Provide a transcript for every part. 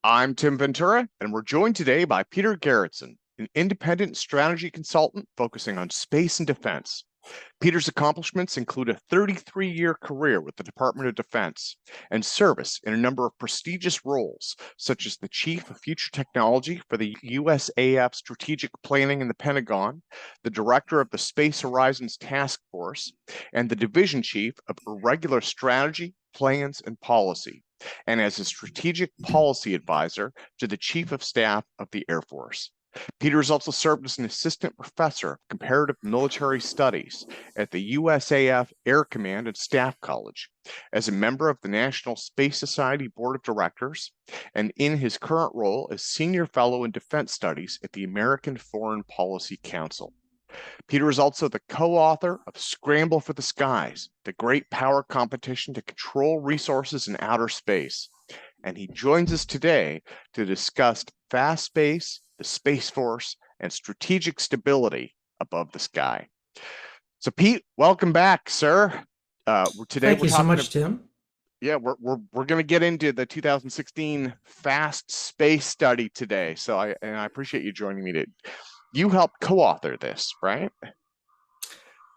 I'm Tim Ventura, and we're joined today by Peter Garretson, an independent strategy consultant focusing on space and defense. Peter's accomplishments include a 33-year career with the Department of Defense and service in a number of prestigious roles, such as the Chief of Future Technology for the USAF Strategic Planning in the Pentagon, the Director of the Space Horizons Task Force, and the Division Chief of Irregular Strategy, Plans, and Policy, and as a strategic policy advisor to the Chief of Staff of the Air Force. Peter has also served as an assistant professor of comparative military studies at the USAF Air Command and Staff College, as a member of the National Space Society Board of Directors, and in his current role as Senior Fellow in Defense Studies at the American Foreign Policy Council. Peter is also the co-author of Scramble for the Skies, the great power competition to control resources in outer space. And he joins us today to discuss fast space, the Space Force, and strategic stability above the sky. So Pete, welcome back, sir. Thank you so much, Tim. Yeah, we're going to get into the 2016 Fast Space study today. So I appreciate you joining me today. You helped co-author this, right?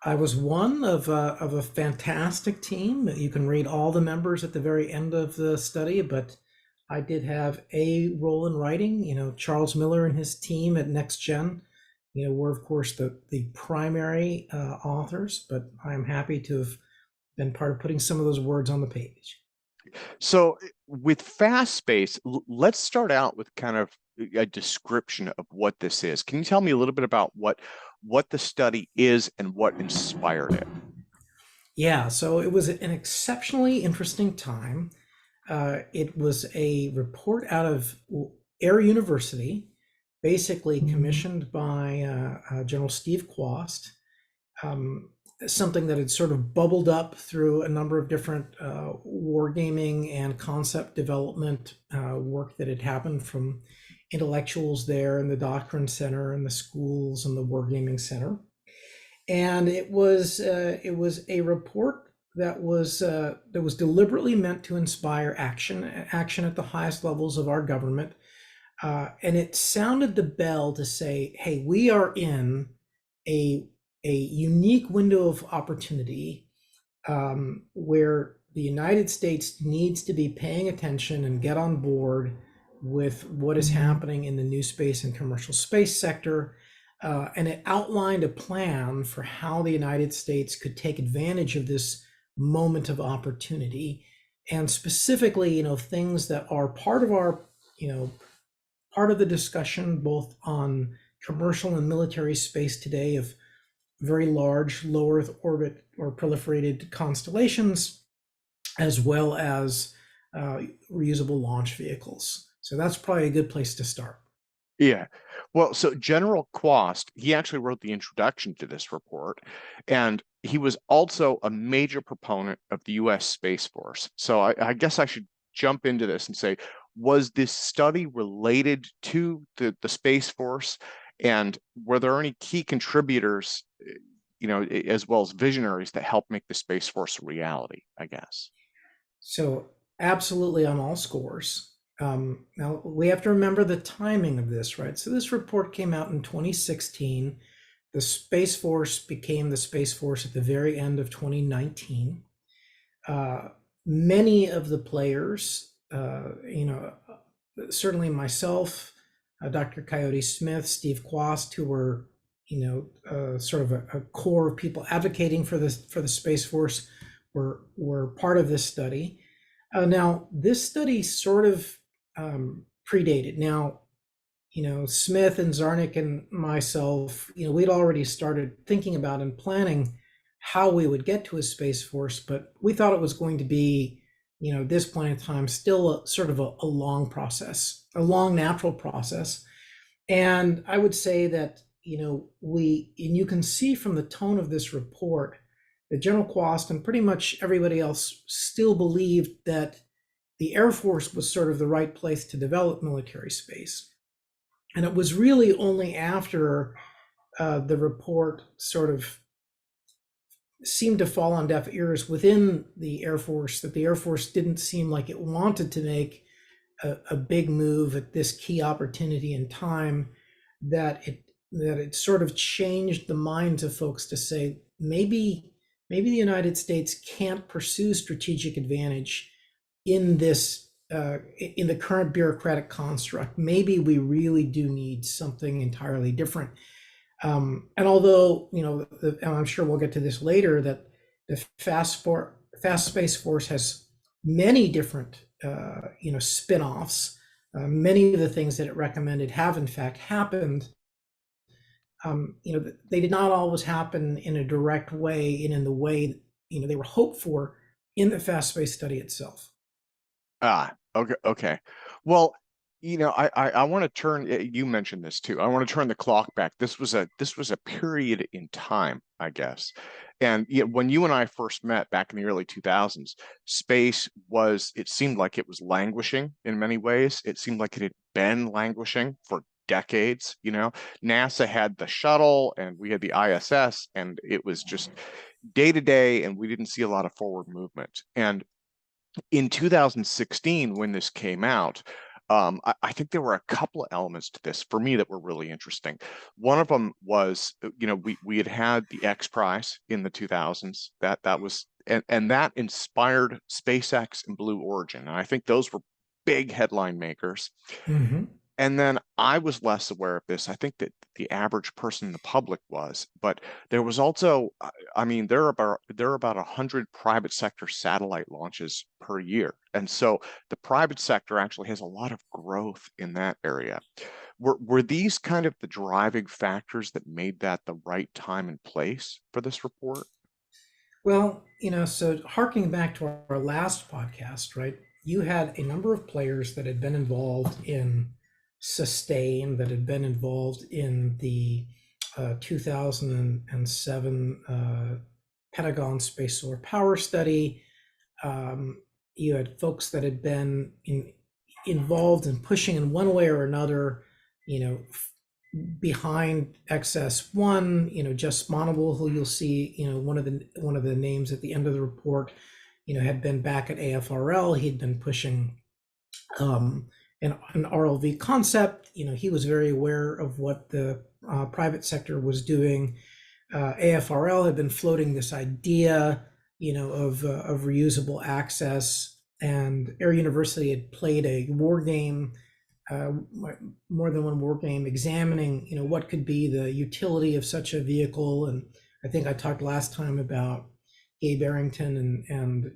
I was one of a fantastic team. You can read all the members at the very end of the study, but I did have a role in writing. Charles Miller and his team at NextGen, were of course the primary authors, but I'm happy to have been part of putting some of those words on the page. So with Fast Space, let's start out with kind of a description of what this is. Can you tell me a little bit about what the study is and what inspired it? Yeah, so it was an exceptionally interesting time. It was a report out of Air University, basically commissioned by General Steve Kwast, something that had sort of bubbled up through a number of different wargaming and concept development work that had happened from intellectuals there in the Doctrine Center and the schools and the Wargaming Center. And it was a report that was deliberately meant to inspire action at the highest levels of our government. And it sounded the bell to say, hey, we are in a unique window of opportunity where the United States needs to be paying attention and get on board with what is happening in the new space and commercial space sector. And it outlined a plan for how the United States could take advantage of this moment of opportunity, and specifically, things that are part of our, part of the discussion, both on commercial and military space today, of very large low Earth orbit or proliferated constellations, as well as reusable launch vehicles. So that's probably a good place to start. Yeah. Well, so General Kwast, he actually wrote the introduction to this report, and he was also a major proponent of the U.S. Space Force. So I guess I should jump into this and say, was this study related to the Space Force? And were there any key contributors, as well as visionaries that helped make the Space Force a reality, I guess? So absolutely on all scores. Now we have to remember the timing of this, right? So this report came out in 2016. The Space Force became the Space Force at the very end of 2019. Many of the players, certainly myself, Dr. Coyote Smith, Steve Kwast, who were, sort of a core of people advocating for the Space Force, were part of this study. Now, this study sort of predated. Now, Smith and Zarnick and myself, we'd already started thinking about and planning how we would get to a Space Force, but we thought it was going to be, at this point in time, still sort of a long process, a long natural process. And I would say that, and you can see from the tone of this report that General Kwast and pretty much everybody else still believed that the Air Force was sort of the right place to develop military space. And it was really only after the report sort of seemed to fall on deaf ears within the Air Force that the Air Force didn't seem like it wanted to make a big move at this key opportunity in time, that it sort of changed the minds of folks to say maybe the United States can't pursue strategic advantage in this in the current bureaucratic construct. Maybe we really do need something entirely different. And although, and I'm sure we'll get to this later, that the Fast Space Force has many different, spin-offs. Many of the things that it recommended have in fact happened. They did not always happen in a direct way and in the way they were hoped for in the Fast Space study itself. Okay. Well, I want to turn, you mentioned this too. I want to turn the clock back. This was a period in time, I guess. And when you and I first met back in the early 2000s, space it seemed like it was languishing in many ways. It seemed like it had been languishing for decades. NASA had the shuttle and we had the ISS, and it was just day to day, and we didn't see a lot of forward movement. And in 2016, when this came out, I think there were a couple of elements to this for me that were really interesting. One of them was, we had the X Prize in the 2000s. That was, and that inspired SpaceX and Blue Origin. And I think those were big headline makers. Mm-hmm. And then I was less aware of this. I think that the average person in the public was, but there was also, there are about 100 private sector satellite launches per year. And so the private sector actually has a lot of growth in that area. Were these kind of the driving factors that made that the right time and place for this report? Well, so harking back to our last podcast, right? You had a number of players that had been involved in Sustain, that had been involved in the 2007 Pentagon Space Solar Power Study. You had folks that had been involved in pushing in one way or another, behind XS1, Just Monable, who you'll see, one of the names at the end of the report, had been back at AFRL. He'd been pushing an RLV concept. He was very aware of what the private sector was doing. AFRL had been floating this idea, of reusable access, and Air University had played a war game, more than one war game, examining, what could be the utility of such a vehicle. And I think I talked last time about Gabe Arrington and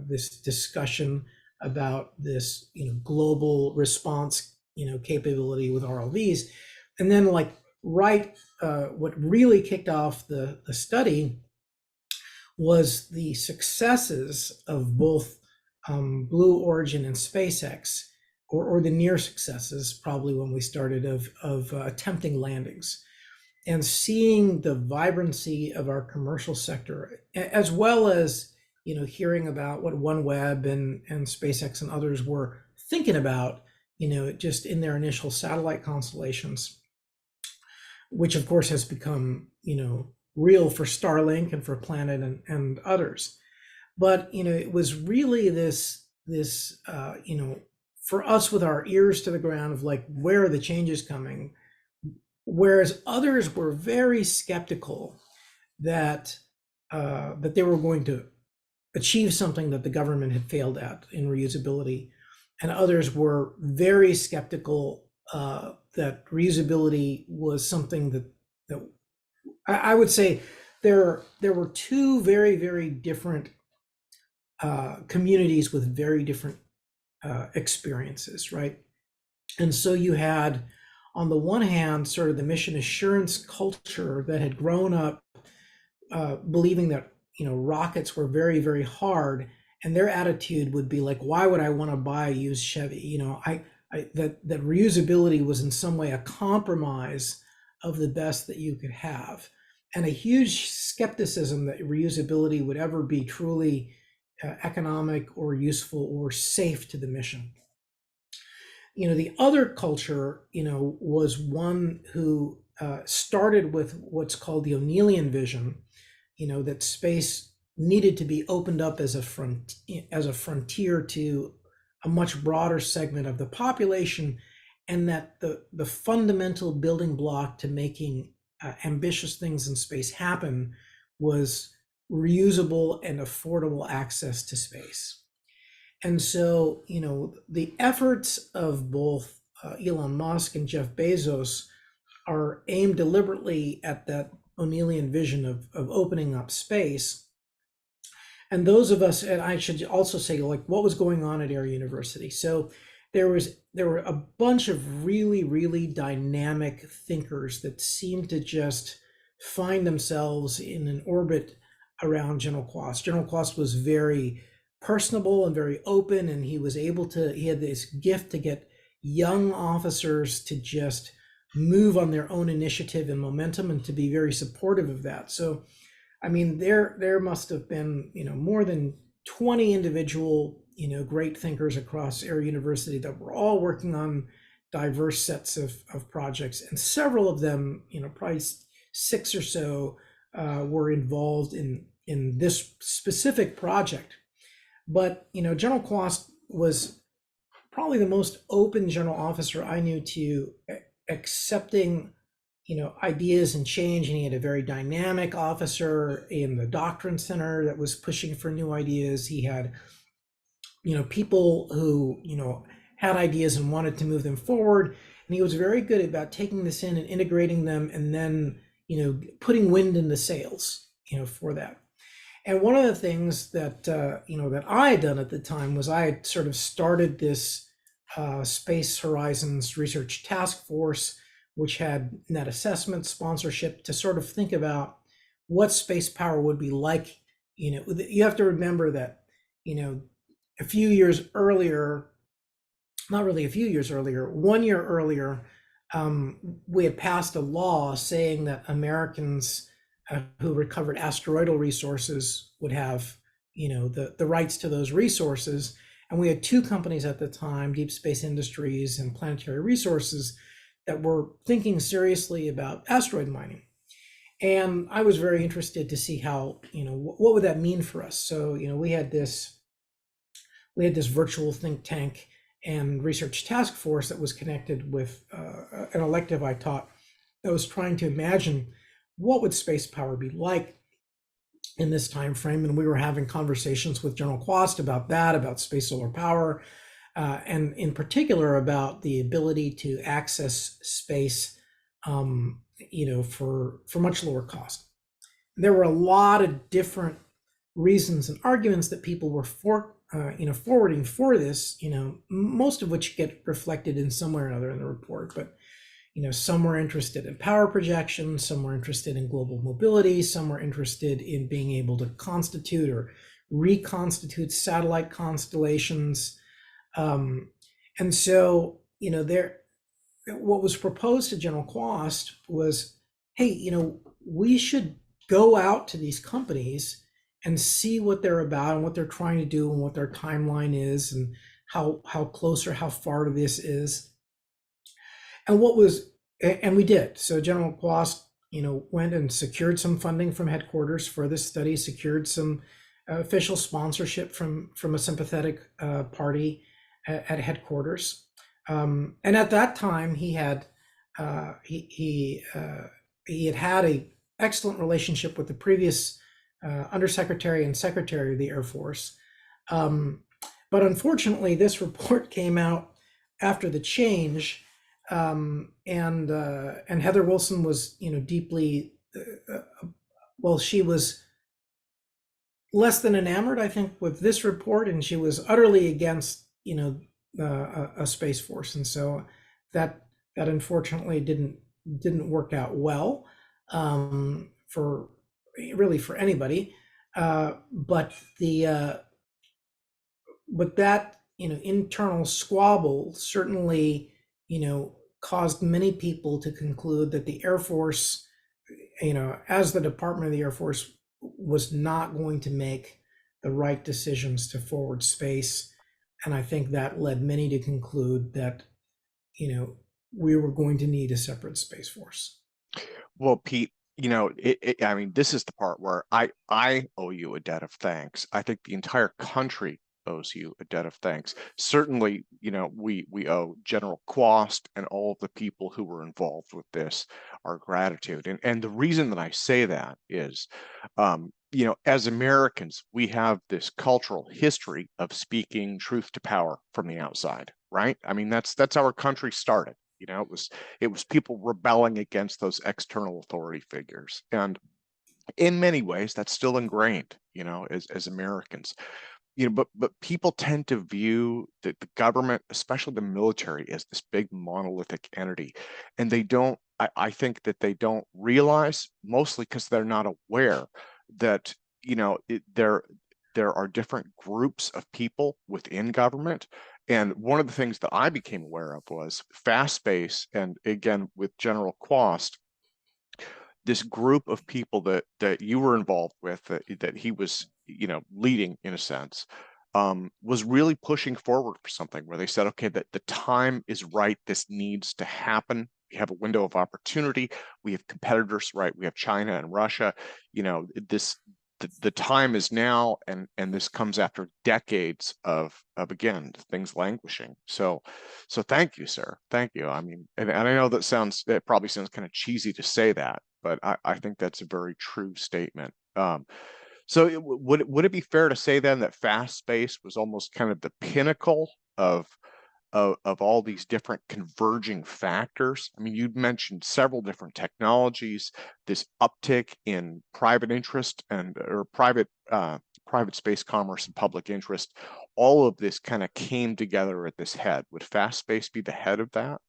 this discussion about this global response capability with RLVs. And then what really kicked off the study was the successes of both Blue Origin and SpaceX, or the near successes, probably when we started, of attempting landings, and seeing the vibrancy of our commercial sector, as well as hearing about what OneWeb and SpaceX and others were thinking about, just in their initial satellite constellations, which of course has become, real for Starlink and for Planet and others. But, it was really this, for us with our ears to the ground of where are the changes coming? Whereas others were very skeptical that they were going to achieve something that the government had failed at in reusability, and others were very skeptical that reusability was something that I would say there were two very, very different communities with very different experiences, right? And so you had, on the one hand, sort of the mission assurance culture that had grown up believing that rockets were very, very hard, and their attitude would be like, why would I want to buy a used Chevy? That reusability was in some way a compromise of the best that you could have, and a huge skepticism that reusability would ever be truly economic or useful or safe to the mission. The other culture, was one who started with what's called the O'Neillian vision, that space needed to be opened up as a frontier to a much broader segment of the population, and that the fundamental building block to making ambitious things in space happen was reusable and affordable access to space. And so, the efforts of both Elon Musk and Jeff Bezos are aimed deliberately at that O'Neillian vision of opening up space. And those of us, and I should also say, like, what was going on at Air University. So there were a bunch of really, really dynamic thinkers that seemed to just find themselves in an orbit around General Kwast. General Kwast was very personable and very open, and he had this gift to get young officers to just move on their own initiative and momentum, and to be very supportive of that. So, I mean, there must have been, more than 20 individual, great thinkers across Air University that were all working on diverse sets of projects, and several of them, probably 6 or so, were involved in this specific project. But General Kwast was probably the most open general officer I knew to accepting ideas and change, and he had a very dynamic officer in the doctrine center that was pushing for new ideas. He had people who had ideas and wanted to move them forward, and he was very good about taking this in and integrating them, and then putting wind in the sails for that. And one of the things that that I had done at the time was I had sort of started this Space Horizons Research Task Force, which had net assessment sponsorship, to sort of think about what space power would be like. You have to remember that a few years earlier, not really a few years earlier, 1 year earlier, we had passed a law saying that Americans who recovered asteroidal resources would have the rights to those resources. And we had 2 companies at the time, Deep Space Industries and Planetary Resources, that were thinking seriously about asteroid mining. And I was very interested to see how, what would that mean for us? So, we had this virtual think tank and research task force that was connected with an elective I taught that was trying to imagine what would space power be like in this time frame. And we were having conversations with General Kwast about that, about space solar power, and in particular about the ability to access space, for much lower cost. There were a lot of different reasons and arguments that people were forwarding for this, most of which get reflected in some way or another in the report. But some were interested in power projection, some were interested in global mobility, some were interested in being able to constitute or reconstitute satellite constellations. And so, what was proposed to General Kwast was, hey, we should go out to these companies and see what they're about and what they're trying to do and what their timeline is and how close or how far to this is. And we did. So General Kwast, went and secured some funding from headquarters for this study, secured some official sponsorship from a sympathetic party at headquarters. And at that time, he had had a excellent relationship with the previous undersecretary and secretary of the Air Force. But unfortunately, this report came out after the change. And Heather Wilson was, deeply, she was less than enamored, I think, with this report, and she was utterly against, a space force, and so that unfortunately didn't work out well for anybody. But that internal squabble certainly caused many people to conclude that the Air Force, as the Department of the Air Force, was not going to make the right decisions to forward space. And I think that led many to conclude that, we were going to need a separate Space Force. Well, Pete, I mean, this is the part where I owe you a debt of thanks. I think the entire country owes you a debt of thanks. Certainly, we owe General Kwast and all of the people who were involved with this our gratitude. And the reason that I say that is, as Americans, we have this cultural history of speaking truth to power from the outside, right? I mean, that's how our country started. It was people rebelling against those external authority figures. And in many ways, that's still ingrained, as Americans. But people tend to view the government, especially the military, as this big monolithic entity. And I think that they don't realize, mostly because they're not aware, that, there are different groups of people within government. And one of the things that I became aware of was Fast Space, and again with General Kwast, this group of people that you were involved with, that he was, leading in a sense, was really pushing forward for something where they said, okay, that the time is right. This needs to happen. We have a window of opportunity. We have competitors, right? We have China and Russia. The time is now, and this comes after decades of again things languishing. So thank you, sir. Thank you. I mean, and I know that probably sounds kind of cheesy to say that, but I think that's a very true statement. So would it be fair to say then that Fast Space was almost kind of the pinnacle of all these different converging factors? I mean, you mentioned several different technologies, this uptick in private interest or private space commerce and public interest. All of this kind of came together at this head. Would Fast Space be the head of that?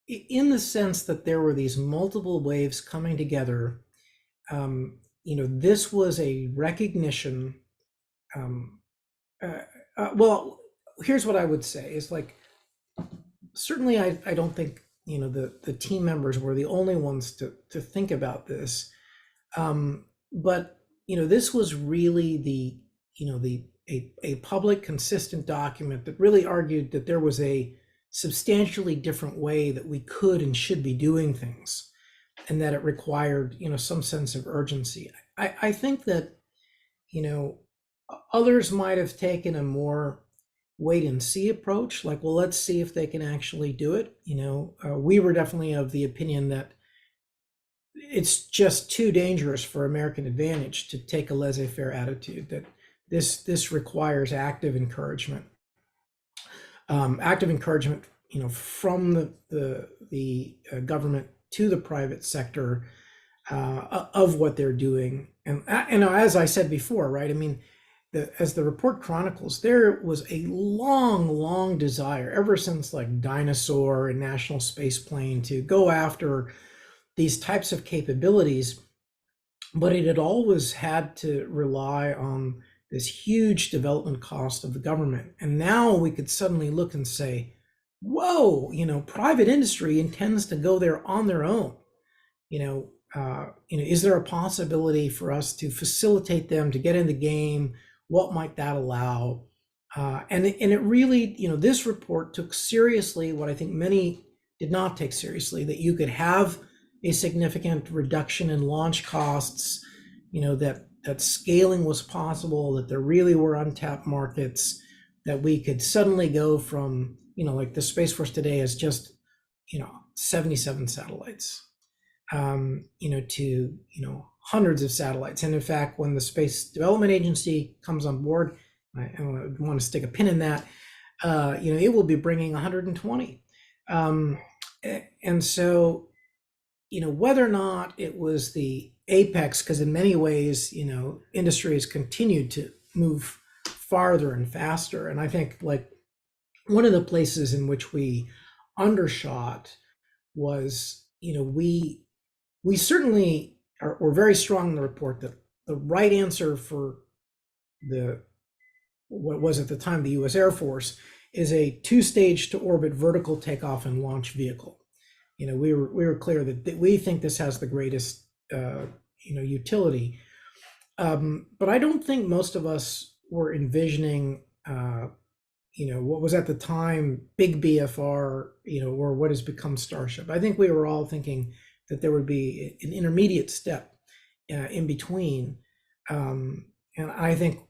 In the sense that there were these multiple waves coming together, this was a recognition. Well, here's what I would say is, like, certainly I don't think the team members were the only ones to think about this, but this was really a public consistent document that really argued that there was a substantially different way that we could and should be doing things, and that it required some sense of urgency. I think that others might have taken a more wait and see approach, like, well, let's see if they can actually do it. We were definitely of the opinion that it's just too dangerous for American advantage to take a laissez-faire attitude, that this requires active encouragement. Active encouragement, from the government to the private sector, of what they're doing. And as I said before, right? I mean, as the report chronicles, there was a long desire ever since, like, Dinosaur and National Space Plane, to go after these types of capabilities, but it had always had to rely on this huge development cost of the government. And now we could suddenly look and say, whoa, private industry intends to go there on their own. Is there a possibility for us to facilitate them to get in the game? What might that allow? And it really, this report took seriously what I think many did not take seriously, that you could have a significant reduction in launch costs, that scaling was possible, that there really were untapped markets, that we could suddenly go from, like the Space Force today is just, 77 satellites, to, hundreds of satellites. And in fact, when the Space Development Agency comes on board, I want to stick a pin in that, it will be bringing 120. And so, whether or not it was the apex, because in many ways, industry has continued to move farther and faster. And I think, like, one of the places in which we undershot was, we certainly were very strong in the report that the right answer for what was at the time the U.S. Air Force is a two-stage to orbit vertical takeoff and launch vehicle. We were clear that we think this has the greatest utility, but I don't think most of us were envisioning what was at the time big BFR, or what has become Starship. I think we were all thinking that there would be an intermediate step in between. And I think,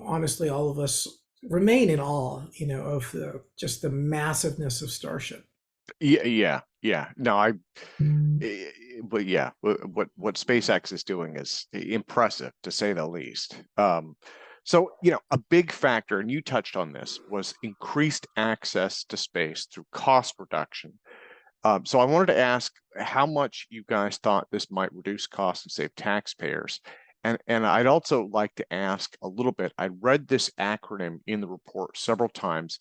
honestly, all of us remain in awe, of just the massiveness of Starship. Yeah. No, but yeah, what SpaceX is doing is impressive to say the least. So, a big factor, and you touched on this, was increased access to space through cost reduction. So I wanted to ask how much you guys thought this might reduce costs and save taxpayers. And I'd also like to ask a little bit. I read this acronym in the report several times,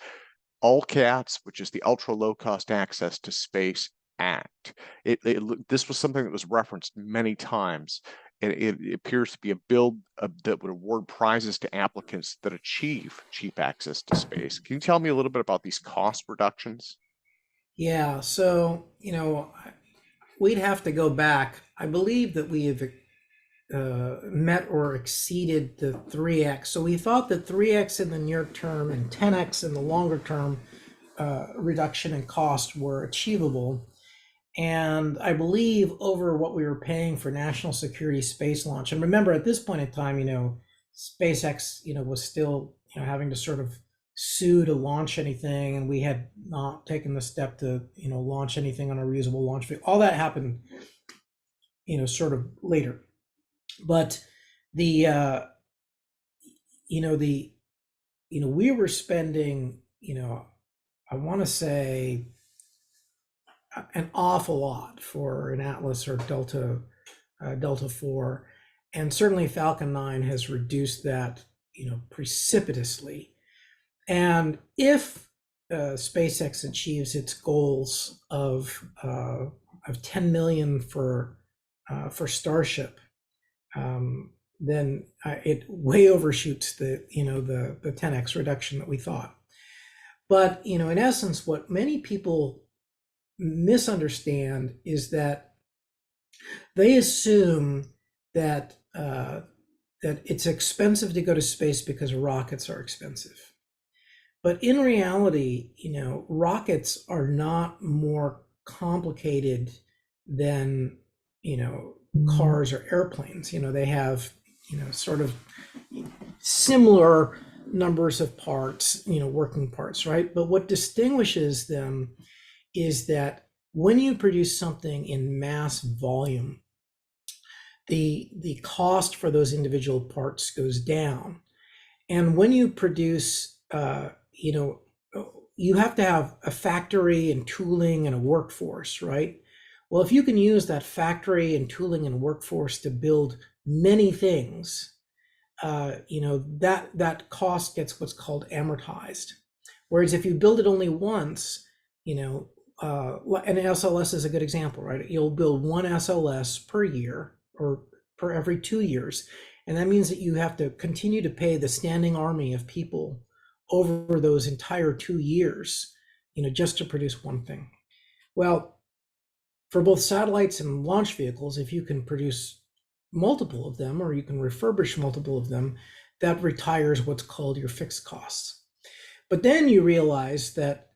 ULCATS, which is the Ultra Low Cost Access to Space Act. This was something that was referenced many times. It appears to be a bill that would award prizes to applicants that achieve cheap access to space. Can you tell me a little bit about these cost reductions? Yeah, so, we'd have to go back. I believe that we have met or exceeded the 3x. So we thought that 3x in the near term and 10x in the longer term reduction in cost were achievable. And I believe over what we were paying for national security space launch. And remember, at this point in time, SpaceX, was still, having to sort of sue to launch anything, and we had not taken the step to, launch anything on a reusable launch vehicle. All that happened, sort of later. But the we were spending, I want to say an awful lot for an Atlas or Delta 4, and certainly Falcon 9 has reduced that, precipitously. And if SpaceX achieves its goals of 10 million for Starship, then it way overshoots the 10x reduction that we thought. But in essence, what many people misunderstand is that they assume that that it's expensive to go to space because rockets are expensive. But in reality, rockets are not more complicated than cars or airplanes. They have sort of similar numbers of parts, working parts, right? But what distinguishes them is that when you produce something in mass volume, the cost for those individual parts goes down. And when you produce, you have to have a factory and tooling and a workforce, right? Well, if you can use that factory and tooling and workforce to build many things, that cost gets what's called amortized. Whereas if you build it only once, and SLS is a good example, right? You'll build one SLS per year or per every 2 years. And that means that you have to continue to pay the standing army of people over those entire 2 years, just to produce one thing. Well, for both satellites and launch vehicles, if you can produce multiple of them, or you can refurbish multiple of them, that retires what's called your fixed costs. But then you realize that,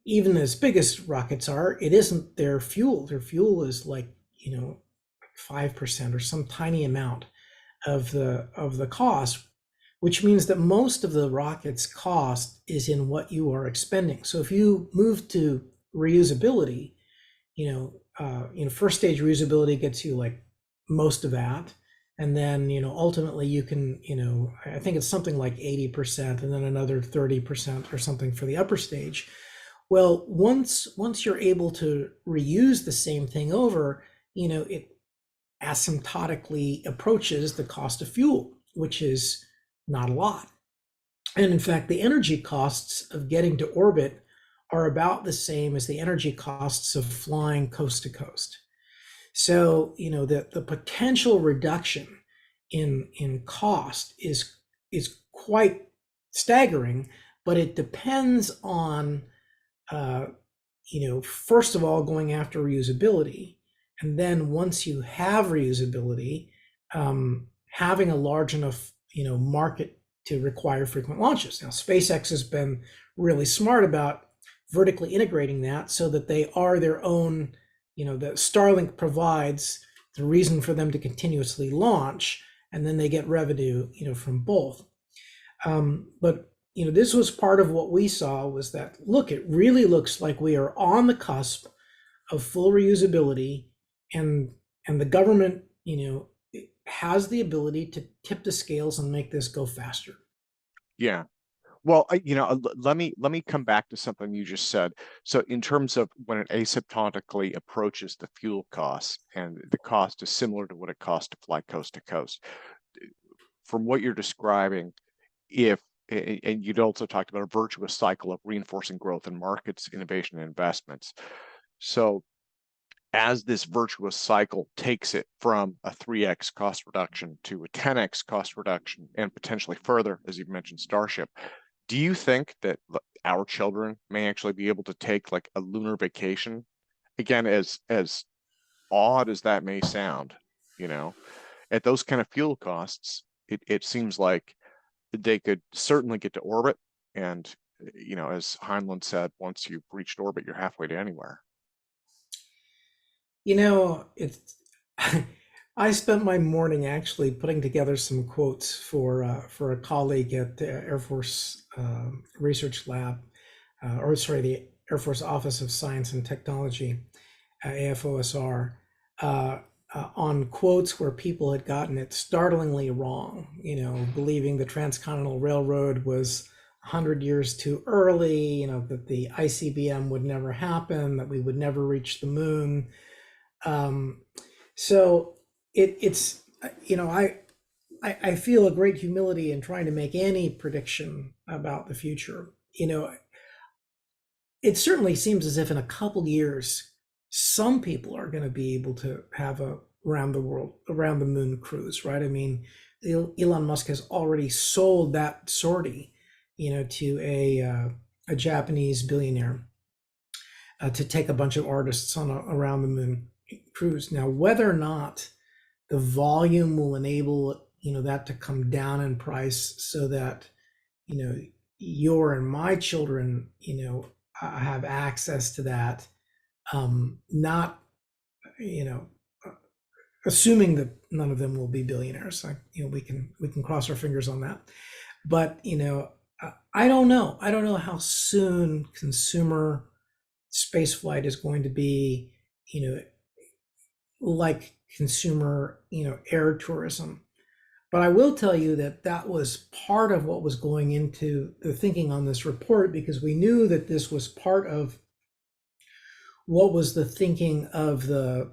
even as big as rockets are, it isn't their fuel. Their fuel is like, 5% or some tiny amount of the cost, which means that most of the rocket's cost is in what you are expending. So if you move to reusability, first stage reusability gets you like most of that. And then, ultimately you can, I think it's something like 80% and then another 30% or something for the upper stage. Well, once you're able to reuse the same thing over, it asymptotically approaches the cost of fuel, which is not a lot. And in fact, the energy costs of getting to orbit are about the same as the energy costs of flying coast to coast. So, the potential reduction in cost is quite staggering, but it depends on, first of all, going after reusability. And then once you have reusability, having a large enough, market to require frequent launches. Now, SpaceX has been really smart about vertically integrating that so that they are their own, the Starlink provides the reason for them to continuously launch, and then they get revenue, from both. But this was part of what we saw, was that, look, it really looks like we are on the cusp of full reusability, and the government, has the ability to tip the scales and make this go faster. Yeah. Well, let me come back to something you just said. So in terms of when it asymptotically approaches the fuel costs, and the cost is similar to what it costs to fly coast to coast, from what you're describing, and you'd also talked about a virtuous cycle of reinforcing growth in markets, innovation, and investments. So as this virtuous cycle takes it from a 3x cost reduction to a 10x cost reduction, and potentially further, as you've mentioned, Starship, do you think that our children may actually be able to take like a lunar vacation? Again, as odd as that may sound, at those kind of fuel costs, it seems like they could certainly get to orbit. And, as Heinlein said, once you've reached orbit, you're halfway to anywhere. It's I spent my morning actually putting together some quotes for a colleague at the Air Force Research Lab, the Air Force Office of Science and Technology, AFOSR, on quotes where people had gotten it startlingly wrong. Believing the Transcontinental Railroad was 100 years too early. That the ICBM would never happen. That we would never reach the moon. So it's I feel a great humility in trying to make any prediction about the future. It certainly seems as if in a couple years, some people are going to be able to have a around the moon cruise, right? I mean, Elon Musk has already sold that sortie, to a Japanese billionaire to take a bunch of artists on a around the moon cruise. Now, whether or not the volume will enable that to come down in price, so that your and my children have access to that, not assuming that none of them will be billionaires. We can cross our fingers on that. But I don't know how soon consumer spaceflight is going to be like consumer air tourism. But I will tell you that that was part of what was going into the thinking on this report, because we knew that this was part of what was the thinking of the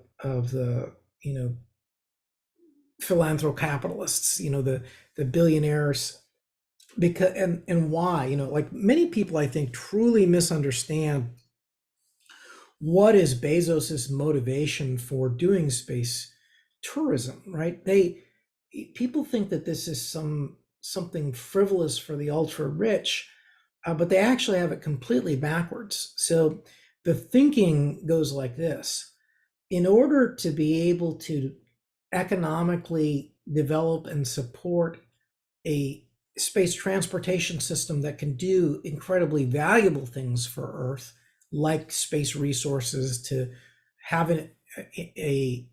philanthrocapitalists, the billionaires, because and why, like many people I think truly misunderstand what is Bezos's motivation for doing space tourism, right? People think that this is something frivolous for the ultra rich, but they actually have it completely backwards. So the thinking goes like this: in order to be able to economically develop and support a space transportation system that can do incredibly valuable things for Earth, like space resources, to have a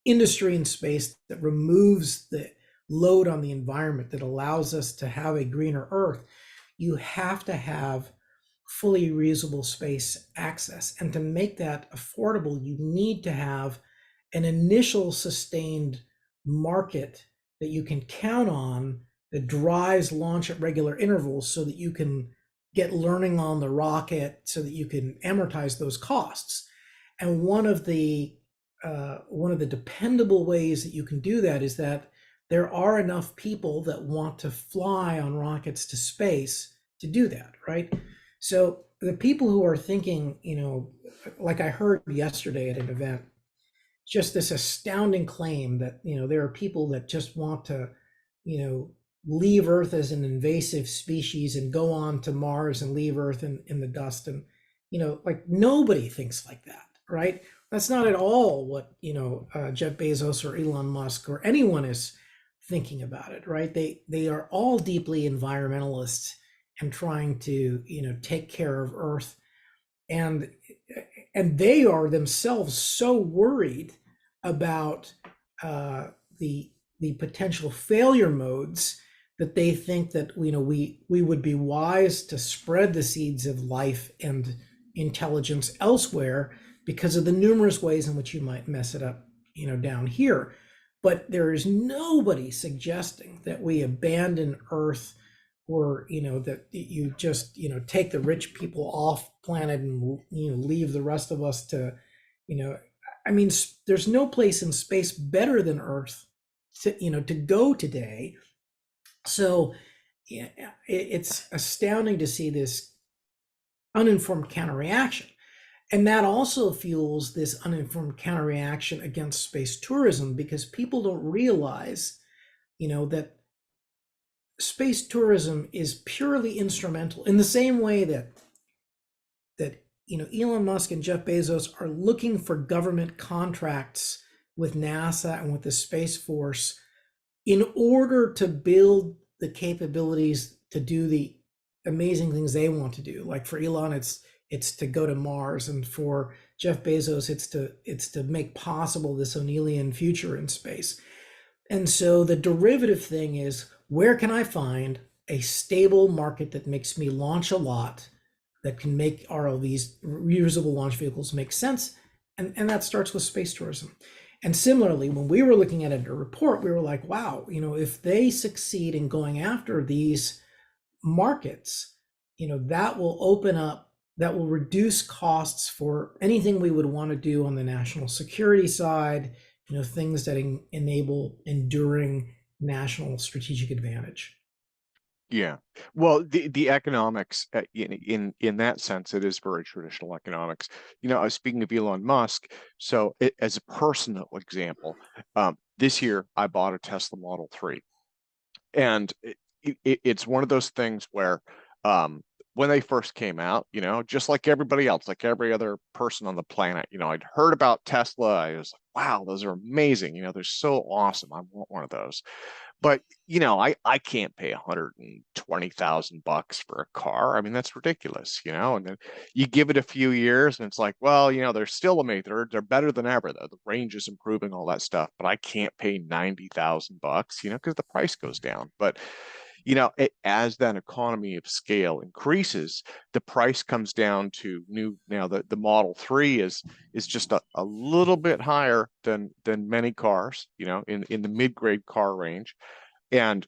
industry in space that removes the load on the environment, that allows us to have a greener Earth, you have to have fully reusable space access. And to make that affordable, you need to have an initial sustained market that you can count on, that drives launch at regular intervals, so that you can get learning on the rocket, so that you can amortize those costs. And one of the dependable ways that you can do that is that there are enough people that want to fly on rockets to space to do that, right? So the people who are thinking, like I heard yesterday at an event, just this astounding claim that, there are people that just want to, leave Earth as an invasive species and go on to Mars and leave Earth in the dust. And, like nobody thinks like that, right? That's not at all what, Jeff Bezos or Elon Musk or anyone is thinking about it, right? They are all deeply environmentalists and trying to, take care of Earth. And they are themselves so worried about the potential failure modes, that they think that we would be wise to spread the seeds of life and intelligence elsewhere because of the numerous ways in which you might mess it up, down here. But there is nobody suggesting that we abandon Earth, or that you just take the rich people off planet and leave the rest of us to, I mean, there's no place in space better than Earth to go today. So yeah, it's astounding to see this uninformed counterreaction. And that also fuels this uninformed counterreaction against space tourism, because people don't realize, that space tourism is purely instrumental in the same way that Elon Musk and Jeff Bezos are looking for government contracts with NASA and with the Space Force in order to build the capabilities to do the amazing things they want to do. Like for Elon, it's to go to Mars, and for Jeff Bezos, it's to make possible this O'Neillian future in space. And so the derivative thing is, where can I find a stable market that makes me launch a lot, that can make RLVs, reusable launch vehicles, make sense? And that starts with space tourism. And similarly, when we were looking at a report, we were like, wow, if they succeed in going after these markets, that will open up, that will reduce costs for anything we would want to do on the national security side, things that enable enduring national strategic advantage. Yeah. Well, the economics in that sense, it is very traditional economics. I was speaking of Elon Musk. So as a personal example, this year I bought a Tesla Model 3, and it's one of those things where when they first came out, just like everybody else, like every other person on the planet, I'd heard about Tesla. I was like, wow, those are amazing. They're so awesome. I want one of those. But I can't pay $120,000 for a car. I mean, that's ridiculous, and then you give it a few years and it's like, well, they're still amazing. They're better than ever, though. The range is improving, all that stuff. But I can't pay $90,000, because the price goes down. But as that economy of scale increases, the price comes down to now the Model 3 is just a little bit higher than many cars, in the mid-grade car range. And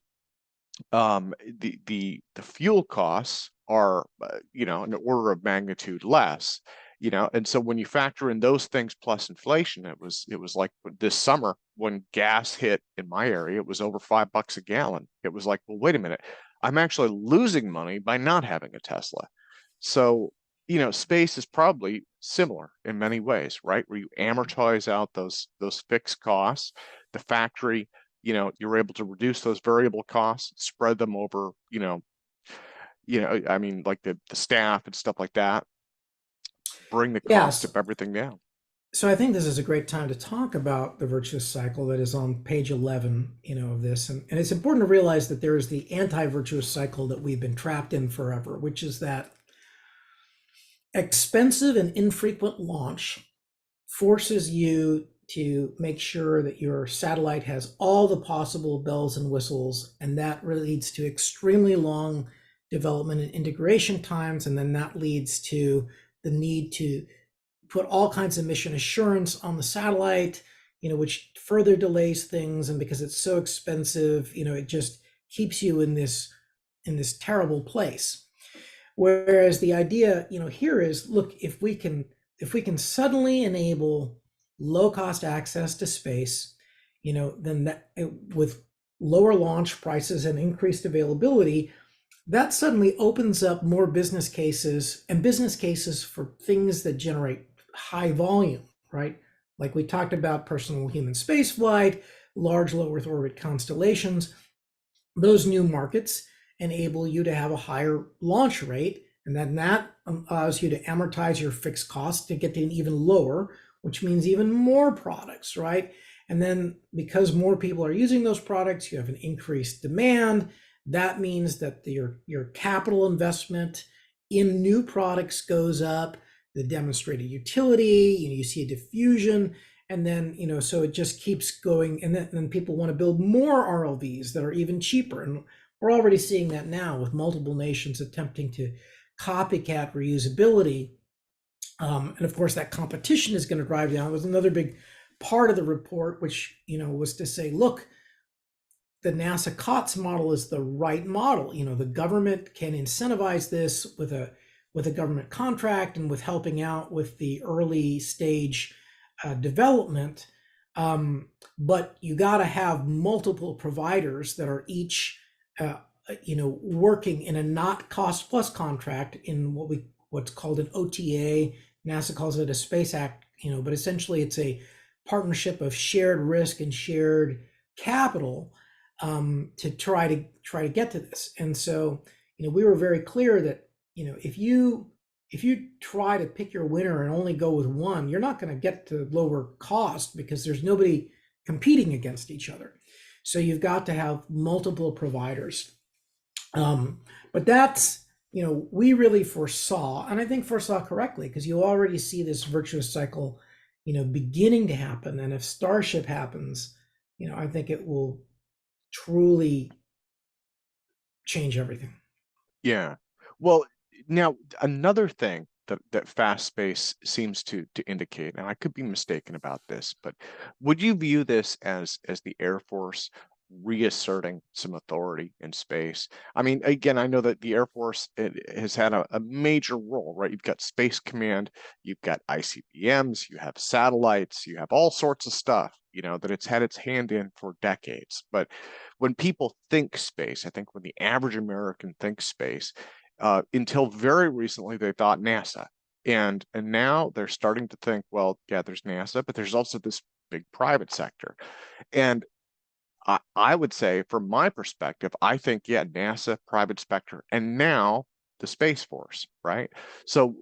the fuel costs are an order of magnitude less. And so when you factor in those things plus inflation, it was like this summer when gas hit in my area, it was over $5 a gallon. It was like, well, wait a minute, I'm actually losing money by not having a Tesla. So, space is probably similar in many ways, right? Where you amortize out those fixed costs. The factory, you're able to reduce those variable costs, spread them over, I mean, like the staff and stuff like that, bring the cost Yes. of everything down. So I think this is a great time to talk about the virtuous cycle that is on page 11, of this. And it's important to realize that there is the anti-virtuous cycle that we've been trapped in forever, which is that expensive and infrequent launch forces you to make sure that your satellite has all the possible bells and whistles, and that leads to extremely long development and integration times, and then that leads to the need to put all kinds of mission assurance on the satellite, which further delays things. And because it's so expensive, it just keeps you in this terrible place. Whereas the idea, here is, look, if we can suddenly enable low cost access to space, then that, with lower launch prices and increased availability, that suddenly opens up more business cases, and business cases for things that generate high volume, right? Like we talked about personal human spaceflight, large low Earth orbit constellations. Those new markets enable you to have a higher launch rate, and then that allows you to amortize your fixed costs to get to an even lower, which means even more products, right? And then because more people are using those products, you have an increased demand. That means that your capital investment in new products goes up, the demonstrated utility, you see a diffusion, And then, so it just keeps going. And then people want to build more RLVs that are even cheaper. And we're already seeing that now with multiple nations attempting to copycat reusability. And of course, that competition is going to drive down. It was another big part of the report, which, was to say, look, the NASA COTS model is the right model. The government can incentivize this with a government contract and with helping out with the early stage development. But you got to have multiple providers that are each, working in a not cost plus contract in what's called an OTA. NASA calls it a Space Act, but essentially it's a partnership of shared risk and shared capital to try to get to this. And so, we were very clear that, if you try to pick your winner and only go with one, you're not going to get to lower cost because there's nobody competing against each other. So you've got to have multiple providers. But that's, we really foresaw, and I think foresaw correctly, because you already see this virtuous cycle, beginning to happen. And if Starship happens, I think it will truly change everything. Yeah. Well, now another thing that Fast Space seems to indicate, and I could be mistaken about this, but would you view this as the Air Force reasserting some authority in space? I mean, again, I know that the Air Force has had a major role, right? You've got Space Command, you've got ICBMs, you have satellites, you have all sorts of stuff, that it's had its hand in for decades. But when people think space, I think when the average American thinks space, until very recently, they thought NASA. And now they're starting to think, well, yeah, there's NASA, but there's also this big private sector. And I would say, from my perspective, I think, yeah, NASA, private sector, and now the Space Force, right? So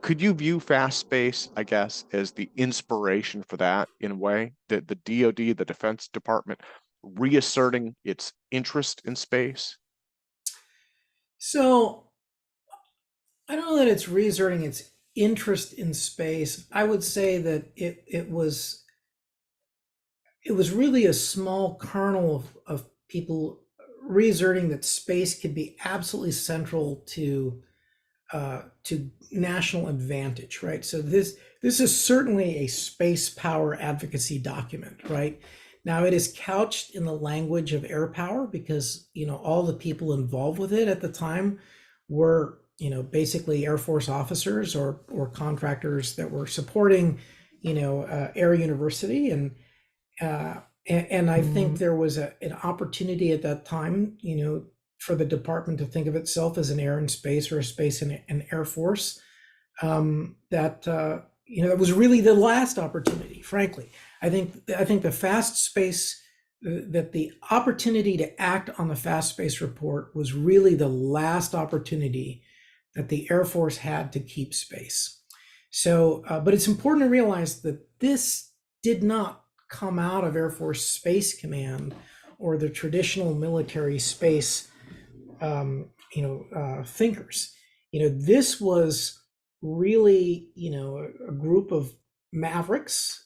could you view Fast Space, I guess, as the inspiration for that in a way, that the DoD, the Defense Department, reasserting its interest in space? So I don't know that it's reasserting its interest in space. I would say that it was really a small kernel of people reasserting that space could be absolutely central to national advantage, right? So this is certainly a space power advocacy document, right? Now it is couched in the language of air power because all the people involved with it at the time were basically Air Force officers or contractors that were supporting Air University, and I think there was an opportunity at that time for the department to think of itself as an air and space, or a space and an Air Force, that was really the last opportunity, frankly. I think the Fast Space, that the opportunity to act on the Fast Space report was really the last opportunity that the Air Force had to keep space. So, but it's important to realize that this did not come out of Air Force Space Command or the traditional military space thinkers. This was really a group of mavericks,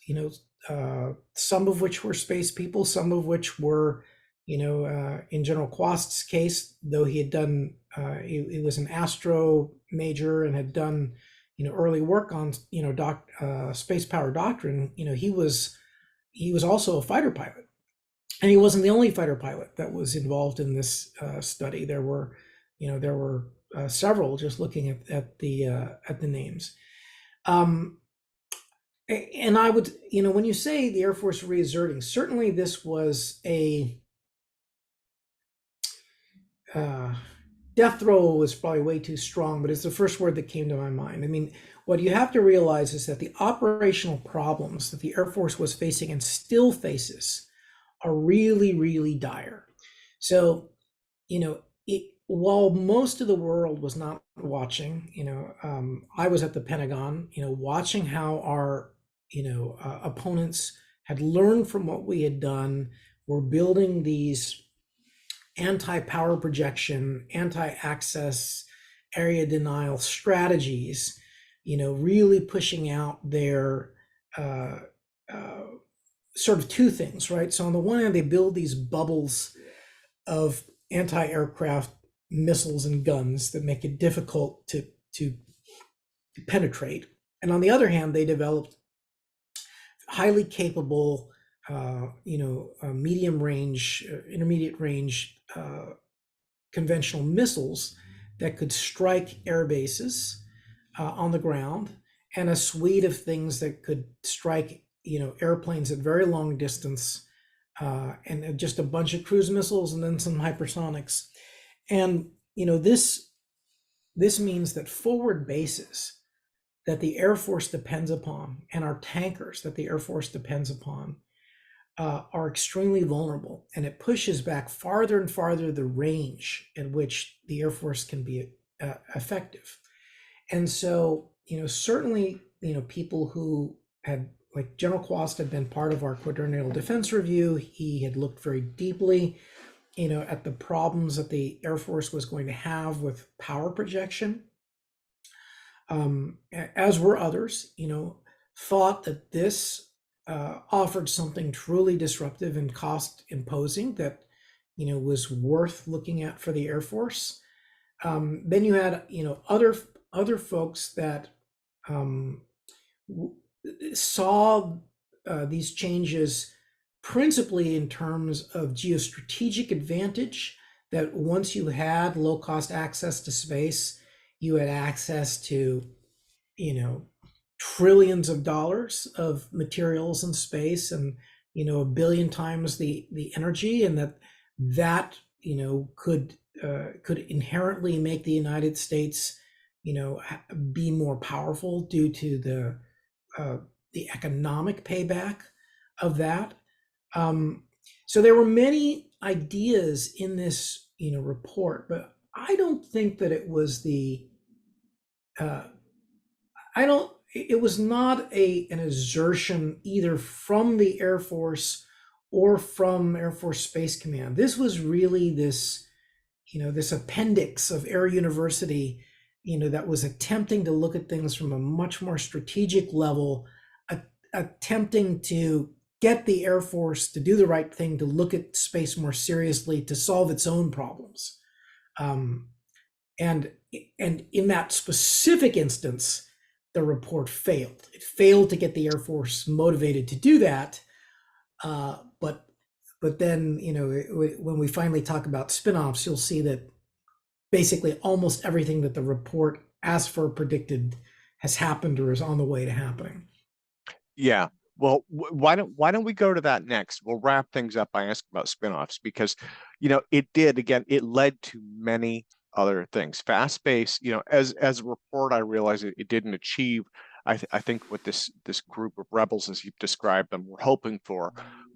some of which were space people, some of which were in General Kwast's case, though he had done he was an astro major and had done early work on space power doctrine. He was also a fighter pilot, and he wasn't the only fighter pilot that was involved in this study. There were several, just looking at the names. And I would, when you say the Air Force reasserting, certainly this was a death throw was probably way too strong, but it's the first word that came to my mind. I mean, what you have to realize is that the operational problems that the Air Force was facing and still faces are really, really dire. So, while most of the world was not watching, I was at the Pentagon, watching how our, opponents had learned from what we had done. We're building these anti-power projection, anti-access, area denial strategies, really pushing out their uh, uh, sort of two things, right? So on the one hand, they build these bubbles of anti-aircraft missiles and guns that make it difficult to penetrate. And on the other hand, they developed highly capable, medium range, intermediate range conventional missiles that could strike air bases on the ground, and a suite of things that could strike, airplanes at very long distance, and just a bunch of cruise missiles and then some hypersonics. And this means that forward bases that the Air Force depends upon and our tankers that the Air Force depends upon are extremely vulnerable, and it pushes back farther and farther the range at which the Air Force can be effective. And so, certainly, people who had, like General Kwast, had been part of our quadrennial defense review. He had looked very deeply, at the problems that the Air Force was going to have with power projection. As were others, thought that this offered something truly disruptive and cost imposing that, was worth looking at for the Air Force. Then you had, other folks that saw these changes principally in terms of geostrategic advantage, that once you had low cost access to space, you had access to, trillions of dollars of materials in space, and, a billion times the energy, and that could inherently make the United States, be more powerful due to the economic payback of that. So there were many ideas in this, report, but I don't think that it was it was not an assertion either from the Air Force or from Air Force Space Command. This was really this appendix of Air University, that was attempting to look at things from a much more strategic level, attempting to get the Air Force to do the right thing, to look at space more seriously, to solve its own problems. And in that specific instance, the report failed. It failed to get the Air Force motivated to do that. But then, when we finally talk about spin-offs, you'll see that basically almost everything that the report asked for, predicted, has happened or is on the way to happening. Yeah. Well, why don't we go to that next? We'll wrap things up by asking about spinoffs, because, it led to many other things. Fast Space, as a report, I realized it didn't achieve, I think, what this group of rebels, as you've described them, were hoping for.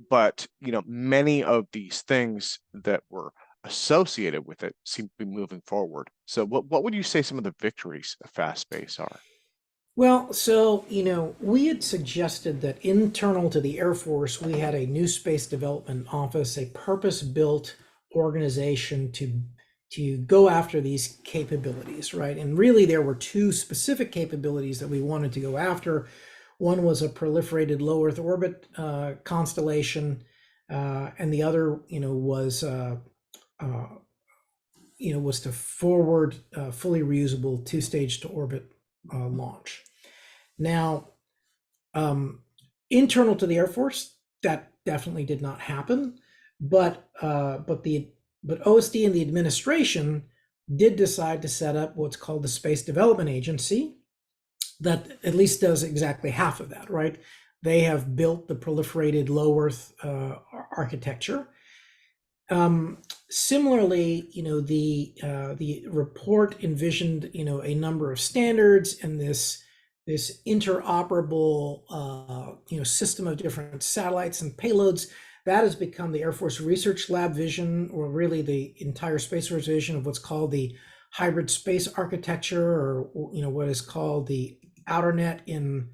But, many of these things that were associated with it seem to be moving forward. So what would you say some of the victories of Fast Space are? Well, so, we had suggested that internal to the Air Force, we had a new space development office, a purpose-built organization to go after these capabilities, right? And really, there were two specific capabilities that we wanted to go after. One was a proliferated low Earth orbit constellation, and the other, was to forward fully reusable two-stage to orbit launch. Now, internal to the Air Force, that definitely did not happen, but OSD and the administration did decide to set up what's called the Space Development Agency, that at least does exactly half of that, right? They have built the proliferated low Earth architecture. Similarly, the report envisioned, a number of standards and this interoperable, system of different satellites and payloads. That has become the Air Force Research Lab vision, or really the entire Space Force vision, of what's called the hybrid space architecture, or what is called the outer net. In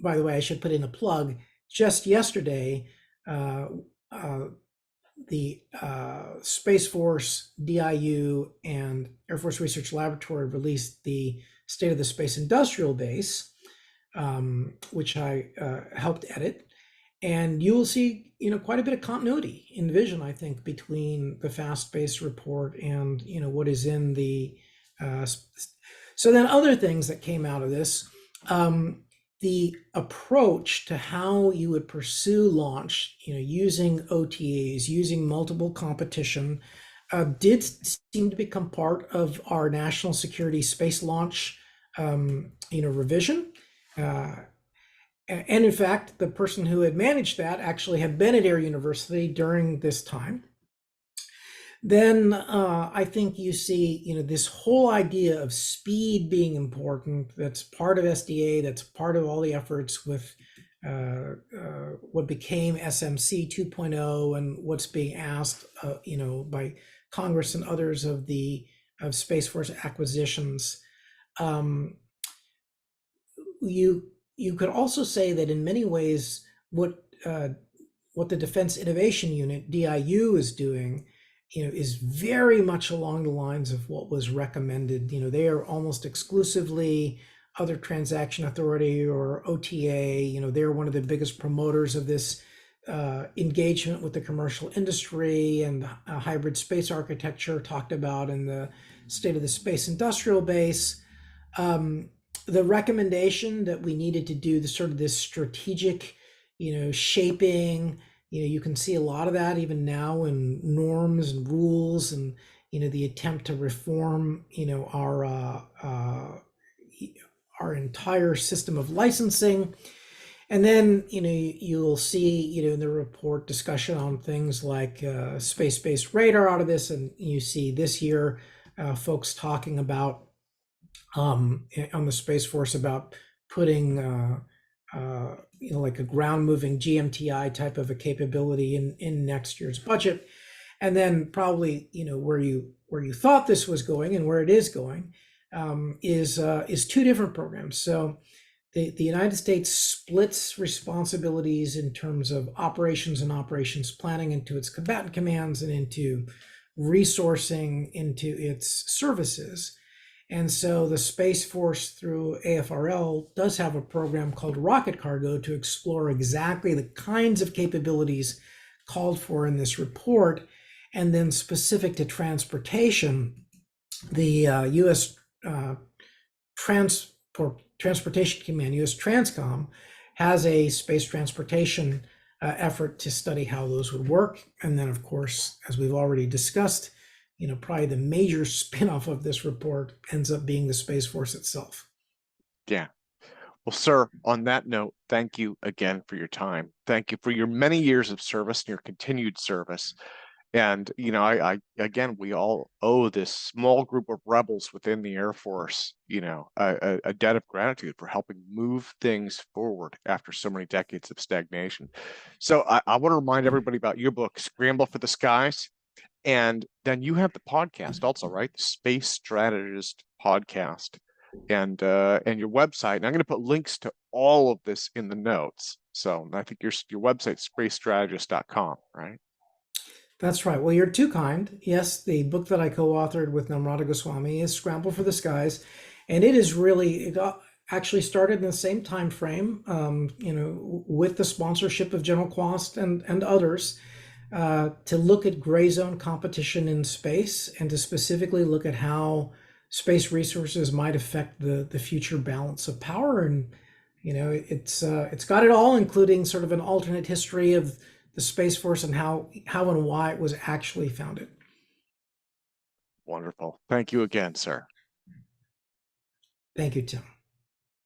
by the way, I should put in a plug. Just yesterday, the Space Force, DIU, and Air Force Research Laboratory released the State of the Space Industrial Base, which I helped edit. And you will see, quite a bit of continuity in vision, I think, between the Fast Space report and, what is in the. So then other things that came out of this, the approach to how you would pursue launch, using OTAs, using multiple competition, did seem to become part of our national security space launch, revision. And in fact, the person who had managed that actually had been at Air University during this time. Then I think you see, this whole idea of speed being important. That's part of SDA. That's part of all the efforts with what became SMC 2.0 and what's being asked, by Congress and others of Space Force acquisitions. You could also say that in many ways, what the Defense Innovation Unit (DIU) is doing, is very much along the lines of what was recommended. They are almost exclusively other transaction authority or OTA. They're one of the biggest promoters of this engagement with the commercial industry and hybrid space architecture talked about in the State of the Space Industrial Base. The recommendation that we needed to do this strategic, shaping, you can see a lot of that even now in norms and rules and, the attempt to reform, our entire system of licensing. And then, you'll see, in the report discussion on things like space-based radar out of this. And you see this year folks talking about on the Space Force about putting like a ground moving GMTI type of a capability in next year's budget. And then probably where you thought this was going and where it is going is two different programs. So the United States splits responsibilities in terms of operations and operations planning into its combatant commands and into resourcing into its services. And so the Space Force through AFRL does have a program called Rocket Cargo to explore exactly the kinds of capabilities called for in this report. And then specific to transportation, the U.S. Transportation Command, U.S. Transcom, has a space transportation effort to study how those would work. And then, of course, as we've already discussed, probably the major spinoff of this report ends up being the Space Force itself. Yeah. Well, sir, on that note, thank you again for your time. Thank you for your many years of service and your continued service. And, I again, we all owe this small group of rebels within the Air Force, a debt of gratitude for helping move things forward after so many decades of stagnation. So I want to remind everybody about your book, Scramble for the Skies. And then you have the podcast also, right? The Space Strategist podcast and your website. And I'm going to put links to all of this in the notes. So I think your website, spacestrategist.com, right? That's right. Well, you're too kind. Yes, the book that I co-authored with Namrata Goswami is Scramble for the Skies. And it actually started in the same time frame, with the sponsorship of General Kwast and others, to look at gray zone competition in space and to specifically look at how space resources might affect the future balance of power. And it's got it all, including sort of an alternate history of the Space Force and how and why it was actually founded. Wonderful. Thank you again, sir. Thank you, Tim.